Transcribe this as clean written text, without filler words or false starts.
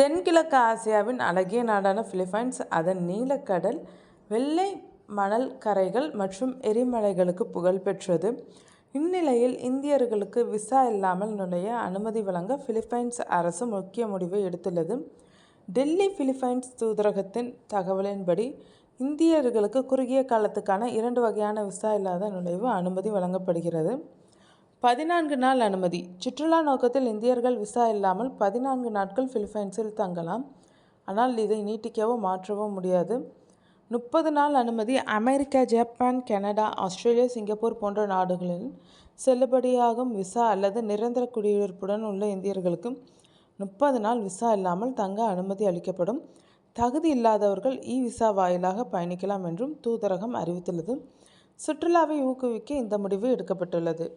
தென்கிழக்கு ஆசியாவின் அழகிய நாடான பிலிப்பைன்ஸ் அதன் நீலக்கடல், வெள்ளை மணல் கரைகள் மற்றும் எரிமலைகளுக்கு புகழ்பெற்றது. இந்நிலையில் இந்தியர்களுக்கு விசா இல்லாமல் நுழைய அனுமதி வழங்க பிலிப்பைன்ஸ் அரசு முக்கிய முடிவை எடுத்துள்ளது. டெல்லி பிலிப்பைன்ஸ் தூதரகத்தின் தகவலின்படி, இந்தியர்களுக்கு குறுகிய காலத்துக்கான 2 வகையான விசா இல்லாத நுழைவு அனுமதி வழங்கப்படுகிறது. 14 நாள் அனுமதி. சுற்றுலா நோக்கத்தில் இந்தியர்கள் விசா இல்லாமல் 14 நாட்கள் பிலிப்பைன்ஸில் தங்கலாம். ஆனால் இதை நீட்டிக்கவோ மாற்றவோ முடியாது. 30 நாள் அனுமதி. America, Japan, Canada, Australia, Singapore போன்ற நாடுகளில் செல்லுபடியாகும் விசா அல்லது நிரந்தர குடியிருப்புடன் உள்ள இந்தியர்களுக்கு 30 நாள் விசா இல்லாமல் தங்க அனுமதி அளிக்கப்படும். தகுதி இல்லாதவர்கள் விசா வாயிலாக பயணிக்கலாம் என்றும் தூதரகம் அறிவித்துள்ளது. சுற்றுலாவை ஊக்குவிக்க இந்த முடிவு எடுக்கப்பட்டுள்ளது.